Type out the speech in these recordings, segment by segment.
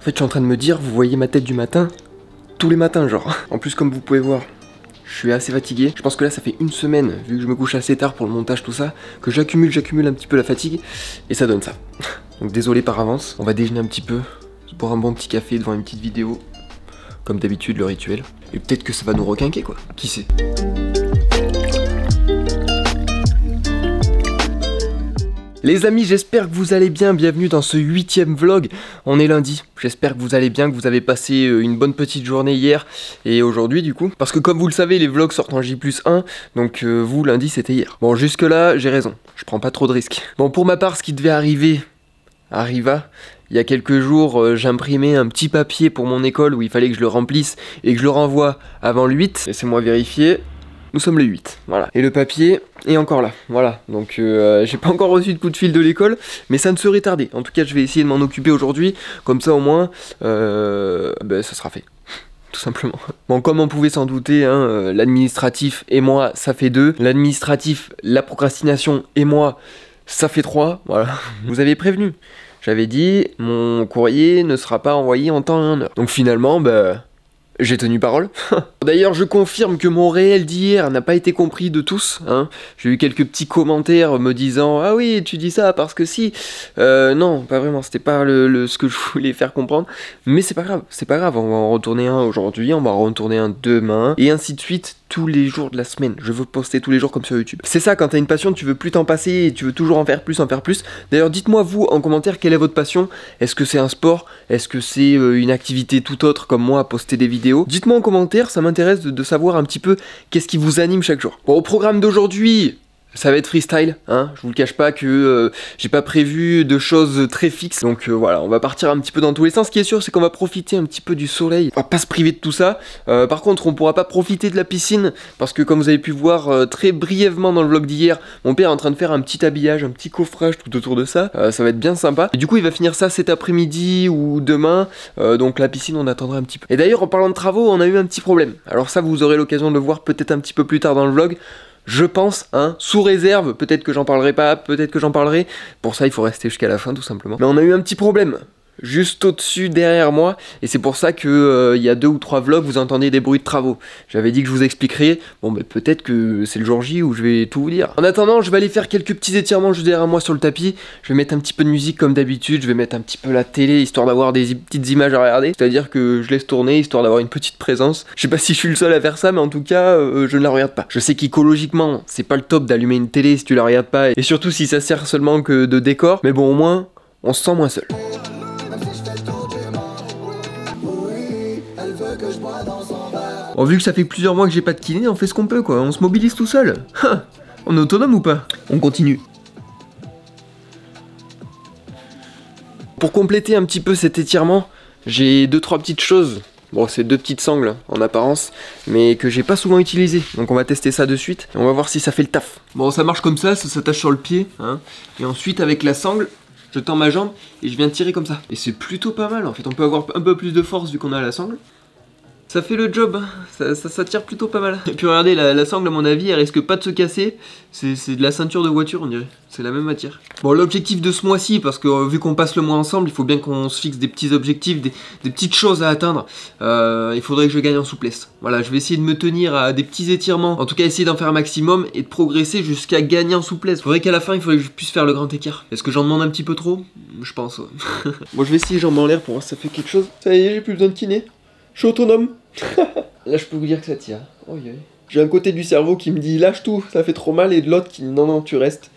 fait, je suis en train de me dire, vous voyez ma tête du matin, tous les matins, genre. En plus, comme vous pouvez voir, je suis assez fatigué. Je pense que là, ça fait une semaine, vu que je me couche assez tard pour le montage, tout ça, que j'accumule un petit peu la fatigue, et ça donne ça. Donc désolé par avance. On va déjeuner un petit peu, se boire un bon petit café devant une petite vidéo, comme d'habitude, le rituel. Et peut-être que ça va nous requinquer, quoi. Qui sait? Les amis, j'espère que vous allez bien, bienvenue dans ce 8e vlog. On est lundi, j'espère que vous allez bien, que vous avez passé une bonne petite journée hier et aujourd'hui du coup. Parce que comme vous le savez, les vlogs sortent en J+1, donc vous, lundi c'était hier. Bon, jusque là, j'ai raison, je prends pas trop de risques. Bon, pour ma part, ce qui devait arriver, arriva. Il y a quelques jours, j'imprimais un petit papier pour mon école où il fallait que je le remplisse et que je le renvoie avant le 8. Laissez-moi vérifier. Nous sommes le 8, voilà. Et le papier est encore là, voilà. Donc j'ai pas encore reçu de coup de fil de l'école, mais ça ne serait tardé. En tout cas, je vais essayer de m'en occuper aujourd'hui, comme ça au moins, ça sera fait. Tout simplement. Bon, comme on pouvait s'en douter, hein, l'administratif et moi, ça fait 2. L'administratif, la procrastination et moi, ça fait 3, voilà. Vous avez prévenu. J'avais dit, mon courrier ne sera pas envoyé en temps et en heure. Donc finalement, j'ai tenu parole. D'ailleurs, je confirme que mon réel d'hier n'a pas été compris de tous. Hein. J'ai eu quelques petits commentaires me disant « Ah oui, tu dis ça parce que si... » Non, pas vraiment, c'était pas ce que je voulais faire comprendre. Mais c'est pas grave, on va en retourner un aujourd'hui, on va en retourner un demain, et ainsi de suite tous les jours de la semaine. Je veux poster tous les jours comme sur YouTube. C'est ça, quand t'as une passion, tu veux plus t'en passer et tu veux toujours en faire plus, en faire plus. D'ailleurs, dites-moi vous en commentaire quelle est votre passion. Est-ce que c'est un sport? Est-ce que c'est une activité tout autre comme moi, poster des vidéos? Dites-moi en commentaire, ça m'intéresse de savoir un petit peu qu'est-ce qui vous anime chaque jour. Bon, au programme d'aujourd'hui, ça va être freestyle, hein. Je vous le cache pas que j'ai pas prévu de choses très fixes. Donc voilà, on va partir un petit peu dans tous les sens. Ce qui est sûr, c'est qu'on va profiter un petit peu du soleil. On va pas se priver de tout ça. Par contre, on pourra pas profiter de la piscine parce que comme vous avez pu voir très brièvement dans le vlog d'hier, mon père est en train de faire un petit habillage, un petit coffrage tout autour de ça. Ça va être bien sympa. Et du coup, il va finir ça cet après-midi ou demain. Donc la piscine, on attendra un petit peu. Et d'ailleurs, en parlant de travaux, on a eu un petit problème. Alors ça, vous aurez l'occasion de le voir peut-être un petit peu plus tard dans le vlog. Je pense, hein, sous réserve, peut-être que j'en parlerai pas, peut-être que j'en parlerai. Pour ça, il faut rester jusqu'à la fin, tout simplement. Mais on a eu un petit problème, juste au-dessus, derrière moi. Et c'est pour ça que y a 2 ou 3 vlogs, vous entendez des bruits de travaux. J'avais dit que je vous expliquerai. Bon, mais peut-être que c'est le jour J où je vais tout vous dire. En attendant, je vais aller faire quelques petits étirements juste derrière moi sur le tapis. Je vais mettre un petit peu de musique comme d'habitude. Je vais mettre un petit peu la télé, histoire d'avoir des petites images à regarder. C'est-à-dire que je laisse tourner, histoire d'avoir une petite présence. Je sais pas si je suis le seul à faire ça, mais en tout cas, je ne la regarde pas. Je sais qu'écologiquement, c'est pas le top d'allumer une télé si tu la regardes pas. Et surtout si ça sert seulement que de décor. Mais bon, au moins, on se sent moins seul. Bon, vu que ça fait plusieurs mois que j'ai pas de kiné, on fait ce qu'on peut quoi, on se mobilise tout seul. On est autonome ou pas? On continue. Pour compléter un petit peu cet étirement, j'ai 2-3 petites choses. Bon, c'est 2 petites sangles en apparence, mais que j'ai pas souvent utilisées. Donc on va tester ça de suite et on va voir si ça fait le taf. Bon, ça marche comme ça s'attache sur le pied, hein. Et ensuite avec la sangle, je tends ma jambe et je viens tirer comme ça. Et c'est plutôt pas mal en fait, on peut avoir un peu plus de force vu qu'on a la sangle. Ça fait le job, ça tire plutôt pas mal. Et puis regardez, la sangle à mon avis, elle risque pas de se casser. C'est de la ceinture de voiture on dirait, c'est la même matière. Bon, l'objectif de ce mois-ci, parce que vu qu'on passe le mois ensemble, il faut bien qu'on se fixe des petits objectifs, des petites choses à atteindre. Il faudrait que je gagne en souplesse. Voilà, je vais essayer de me tenir à des petits étirements, en tout cas essayer d'en faire un maximum et de progresser jusqu'à gagner en souplesse. Faudrait qu'à la fin, il faudrait que je puisse faire le grand écart. Est-ce que j'en demande un petit peu trop? Je pense, ouais. Bon, je vais essayer jambes en l'air pour voir si ça fait quelque chose. Ça y est, j'ai plus besoin de kiné. Je suis autonome. Là, je peux vous dire que ça tire. Oh, yeah. J'ai un côté du cerveau qui me dit lâche tout, ça fait trop mal, et de l'autre qui dit non, non, tu restes.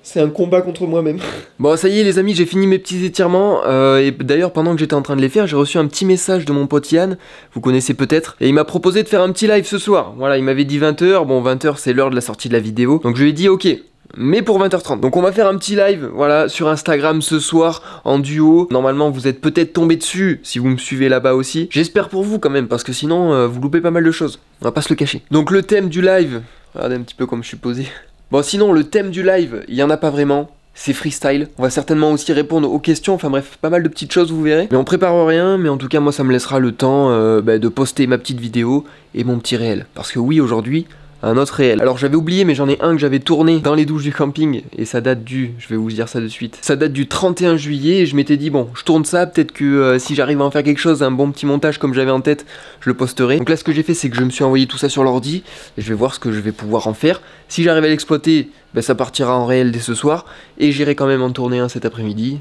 C'est un combat contre moi-même. Bon, ça y est, les amis, j'ai fini mes petits étirements. Et d'ailleurs, pendant que j'étais en train de les faire, j'ai reçu un petit message de mon pote Yann. Vous connaissez peut-être. Et il m'a proposé de faire un petit live ce soir. Voilà, il m'avait dit 20 h. Bon, 20 h, c'est l'heure de la sortie de la vidéo. Donc, je lui ai dit ok. Mais pour 20 h 30. Donc on va faire un petit live, voilà, sur Instagram ce soir, en duo. Normalement vous êtes peut-être tombé dessus, si vous me suivez là-bas aussi. J'espère pour vous quand même, parce que sinon vous loupez pas mal de choses. On va pas se le cacher. Donc le thème du live, regardez un petit peu comme je suis posé. Bon, sinon le thème du live, il y en a pas vraiment. C'est freestyle. On va certainement aussi répondre aux questions, enfin bref, pas mal de petites choses, vous verrez. Mais on prépare rien, mais en tout cas moi ça me laissera le temps de poster ma petite vidéo et mon petit réel. Parce que oui, aujourd'hui, un autre réel. Alors j'avais oublié, mais j'en ai un que j'avais tourné dans les douches du camping, et ça date du, je vais vous dire ça de suite, ça date du 31 juillet, et je m'étais dit bon, je tourne ça, peut-être que si j'arrive à en faire quelque chose, un bon petit montage comme j'avais en tête, je le posterai. Donc là ce que j'ai fait, c'est que je me suis envoyé tout ça sur l'ordi, et je vais voir ce que je vais pouvoir en faire. Si j'arrive à l'exploiter, ben ça partira en réel dès ce soir, et j'irai quand même en tourner un cet après-midi.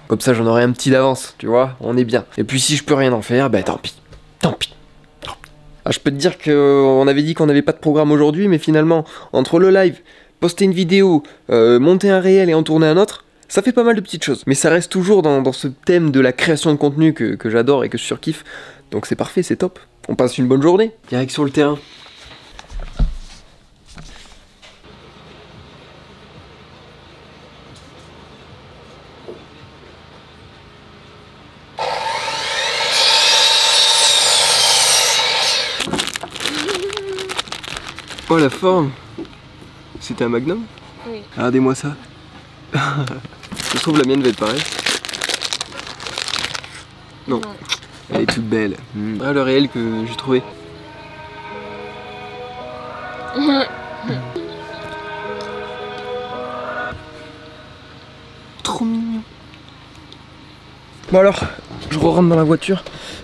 Comme ça j'en aurai un petit d'avance, tu vois, on est bien. Et puis si je peux rien en faire, ben tant pis, tant pis. Ah, je peux te dire qu'on avait dit qu'on n'avait pas de programme aujourd'hui, mais finalement, entre le live, poster une vidéo, monter un réel et en tourner un autre, ça fait pas mal de petites choses. Mais ça reste toujours dans ce thème de la création de contenu que j'adore et que je surkiffe. Donc c'est parfait, c'est top. On passe une bonne journée. Direct sur le terrain. Oh la forme. C'était un Magnum? Oui. Regardez-moi ça. Je trouve la mienne va être pareille. Non. Elle est toute belle. Ah, le réel que j'ai trouvé. Trop mignon. Bon alors, je rentre dans la voiture.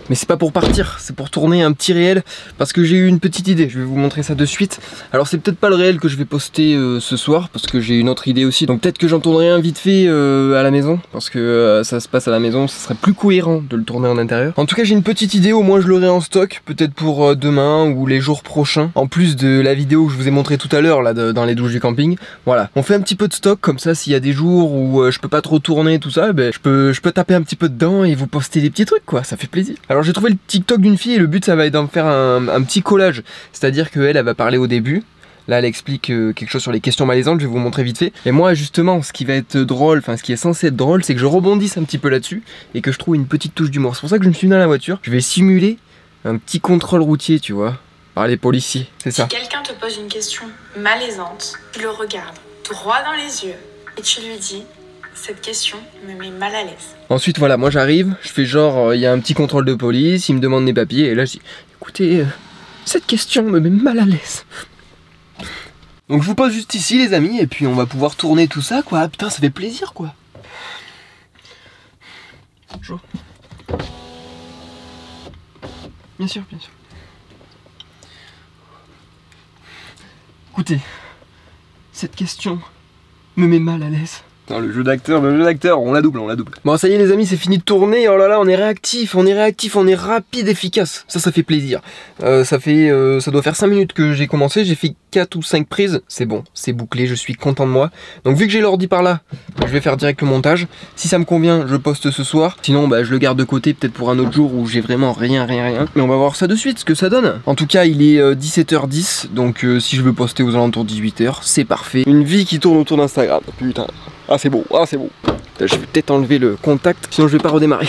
Mais c'est pas pour partir, c'est pour tourner un petit réel parce que j'ai eu une petite idée, je vais vous montrer ça de suite. Alors c'est peut-être pas le réel que je vais poster ce soir parce que j'ai une autre idée aussi. Donc peut-être que j'en tournerai un vite fait à la maison parce que ça se passe à la maison, ça serait plus cohérent de le tourner en intérieur. En tout cas j'ai une petite idée, au moins je l'aurai en stock, peut-être pour demain ou les jours prochains. En plus de la vidéo que je vous ai montré tout à l'heure là dans les douches du camping. Voilà, on fait un petit peu de stock comme ça s'il y a des jours où je peux pas trop tourner tout ça, ben, je peux taper un petit peu dedans et vous poster des petits trucs quoi, ça fait plaisir. Alors j'ai trouvé le TikTok d'une fille et le but ça va être d'en faire un petit collage, c'est-à-dire qu'elle va parler au début, là elle explique quelque chose sur les questions malaisantes, je vais vous montrer vite fait, et moi justement ce qui va être drôle, enfin ce qui est censé être drôle, c'est que je rebondisse un petit peu là-dessus et que je trouve une petite touche d'humour. C'est pour ça que je me suis mis dans la voiture, je vais simuler un petit contrôle routier, tu vois, par les policiers, c'est ça. Si quelqu'un te pose une question malaisante, tu le regardes droit dans les yeux et tu lui dis: cette question me met mal à l'aise. Ensuite voilà, moi j'arrive, je fais genre il y a un petit contrôle de police, il me demande mes papiers et là je dis écoutez, cette question me met mal à l'aise. Donc je vous pose juste ici les amis et puis on va pouvoir tourner tout ça quoi. Ah, putain ça fait plaisir quoi. Bonjour. Bien sûr, bien sûr. Écoutez, cette question me met mal à l'aise. Le jeu d'acteur, on la double, on la double. Bon ça y est les amis, c'est fini de tourner, oh là là, on est réactif, on est rapide, efficace. Ça fait plaisir. Ça doit faire 5 minutes que j'ai commencé, j'ai fait 4 ou 5 prises, c'est bon, c'est bouclé, je suis content de moi. Donc vu que j'ai l'ordi par là, je vais faire direct le montage. Si ça me convient, je poste ce soir. Sinon bah, je le garde de côté peut-être pour un autre jour où j'ai vraiment rien. Mais on va voir ça de suite, ce que ça donne. En tout cas il est 17h10, donc si je veux poster aux alentours de 18h, c'est parfait. Une vie qui tourne autour d'Instagram, putain. Ah c'est beau, ah c'est beau. Je vais peut-être enlever le contact, sinon je vais pas redémarrer.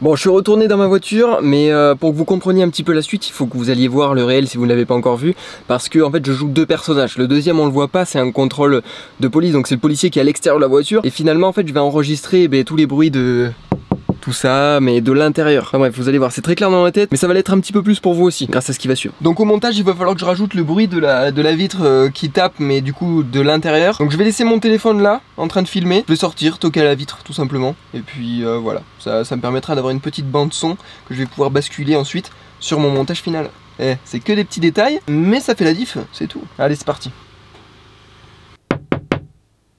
Bon, je suis retourné dans ma voiture, mais pour que vous compreniez un petit peu la suite, il faut que vous alliez voir le réel si vous ne l'avez pas encore vu, parce que en fait je joue 2 personnages. Le deuxième on le voit pas, c'est un contrôle de police, donc c'est le policier qui est à l'extérieur de la voiture. Et finalement en fait je vais enregistrer tous les bruits de tout ça, mais de l'intérieur. Enfin bref, vous allez voir, c'est très clair dans ma tête, mais ça va l'être un petit peu plus pour vous aussi, grâce à ce qui va suivre. Donc au montage, il va falloir que je rajoute le bruit de la vitre qui tape, mais du coup de l'intérieur. Donc je vais laisser mon téléphone là, en train de filmer. Je vais sortir, toquer à la vitre, tout simplement. Et puis voilà, ça me permettra d'avoir une petite bande son que je vais pouvoir basculer ensuite sur mon montage final. C'est que des petits détails, mais ça fait la diff, c'est tout. Allez, c'est parti.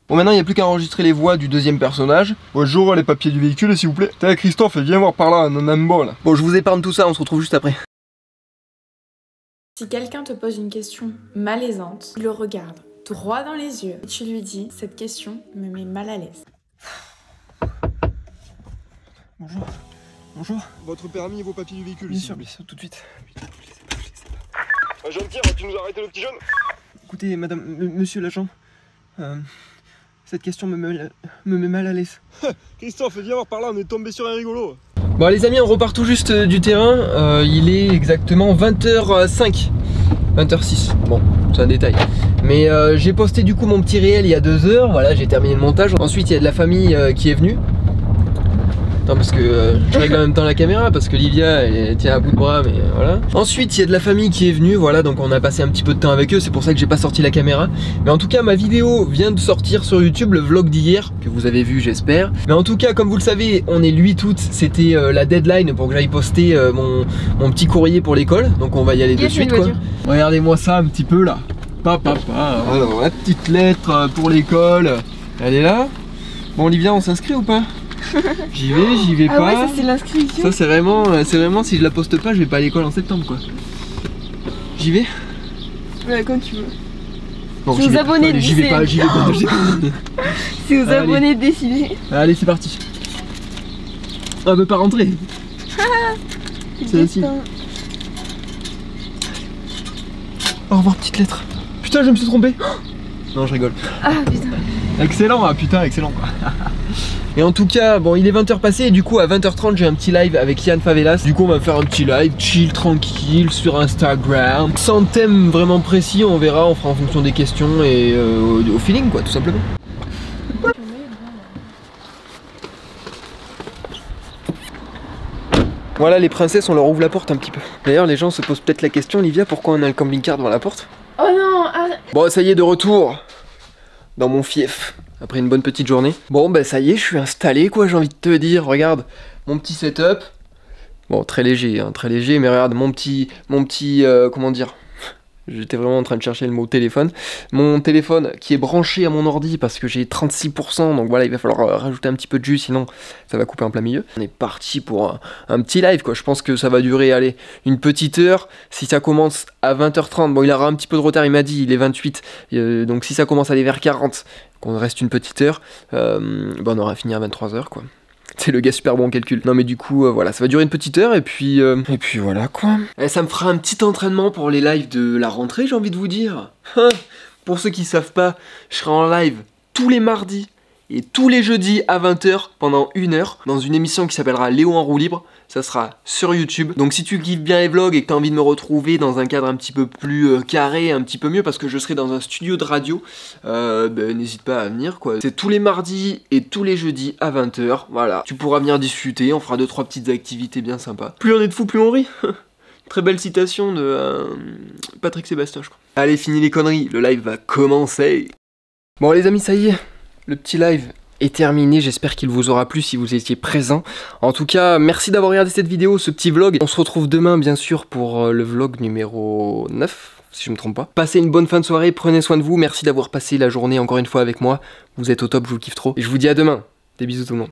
Bon maintenant il n'y a plus qu'à enregistrer les voix du deuxième personnage. Bonjour, les papiers du véhicule s'il vous plaît. T'as Christophe, viens voir par là, on a un bol. Bon je vous épargne tout ça, on se retrouve juste après. Si quelqu'un te pose une question malaisante, tu le regardes droit dans les yeux et tu lui dis: cette question me met mal à l'aise. Bonjour. Bonjour. Votre permis et vos papiers du véhicule. Bien sûr, tout de suite. Jeune Pierre, tu nous as arrêté le petit jeune? Écoutez madame, monsieur l'agent, cette question me met mal à l'aise. Christophe, viens voir par là, on est tombé sur un rigolo. Bon les amis, on repart tout juste du terrain. Il est exactement 20h05. 20h06. Bon, c'est un détail. Mais j'ai posté du coup mon petit réel il y a 2 heures. Voilà, j'ai terminé le montage. Ensuite, il y a de la famille qui est venue. Attends parce que je règle en même temps la caméra parce que Livia elle tient à bout de bras mais voilà. Ensuite il y a de la famille qui est venue, voilà, donc on a passé un petit peu de temps avec eux, c'est pour ça que j'ai pas sorti la caméra. Mais en tout cas ma vidéo vient de sortir sur YouTube, le vlog d'hier, que vous avez vu j'espère. Mais en tout cas comme vous le savez, on est le 8 août, c'était la deadline pour que j'aille poster mon petit courrier pour l'école. Donc on va y aller de suite quoi. Regardez-moi ça un petit peu là. Papa, alors la petite lettre pour l'école, elle est là. Bon Olivia, on s'inscrit ou pas? J'y vais pas. Ah ouais, ça c'est l'inscription. Ça c'est vraiment si je la poste pas, je vais pas à l'école en septembre quoi. J'y vais? Ouais, comme tu veux. Bon, si vous abonnez, j'y vais pas. si vous abonnez, décidez. Allez, c'est parti. Ah, veut pas rentrer. C'est ainsi. Au revoir, petite lettre. Putain, je me suis trompé. Non, je rigole. Ah putain. Excellent, ah putain, excellent. Et en tout cas, bon, il est 20h passé et du coup à 20h30 j'ai un petit live avec Yann Favelas. Du coup on va faire un petit live chill, tranquille sur Instagram. Sans thème vraiment précis, on verra, on fera en fonction des questions et au feeling quoi, tout simplement. Voilà les princesses, on leur ouvre la porte un petit peu. D'ailleurs les gens se posent peut-être la question, Olivia, pourquoi on a le camping-car devant la porte? Oh non, ah... Bon ça y est, de retour dans mon fief. Après une bonne petite journée. Bon bah ça y est, je suis installé quoi, j'ai envie de te dire. Regarde, mon petit setup. Bon, très léger, hein, très léger, mais regarde, mon petit comment dire. J'étais vraiment en train de chercher le mot téléphone. Mon téléphone qui est branché à mon ordi parce que j'ai 36%, donc voilà, il va falloir rajouter un petit peu de jus, sinon ça va couper en plein milieu. On est parti pour un petit live quoi, je pense que ça va durer, allez, une petite heure. Si ça commence à 20h30, bon il aura un petit peu de retard, il m'a dit, il est 28, donc si ça commence à aller vers 40, qu'on reste une petite heure, on aura fini à 23h quoi. C'est le gars super bon calcul. Non mais du coup voilà, ça va durer une petite heure et puis voilà quoi. Et ça me fera un petit entraînement pour les lives de la rentrée, j'ai envie de vous dire. Pour ceux qui savent pas, je serai en live tous les mardis et tous les jeudis à 20h pendant 1 heure dans une émission qui s'appellera Léo en roue libre. Ça sera sur YouTube. Donc si tu kiffes bien les vlogs et que tu as envie de me retrouver dans un cadre un petit peu plus carré, un petit peu mieux, parce que je serai dans un studio de radio, n'hésite pas à venir quoi. C'est tous les mardis et tous les jeudis à 20h. Voilà, tu pourras venir discuter, on fera 2-3 petites activités bien sympas. Plus on est de fous, plus on rit. Très belle citation de Patrick Sébastien je crois. Allez, fini les conneries, le live va commencer. Bon les amis, ça y est, le petit live est terminé, j'espère qu'il vous aura plu si vous étiez présents. En tout cas, merci d'avoir regardé cette vidéo, ce petit vlog. On se retrouve demain bien sûr pour le vlog numéro 9, si je me trompe pas. Passez une bonne fin de soirée, prenez soin de vous, merci d'avoir passé la journée encore une fois avec moi. Vous êtes au top, je vous kiffe trop. Et je vous dis à demain, des bisous tout le monde.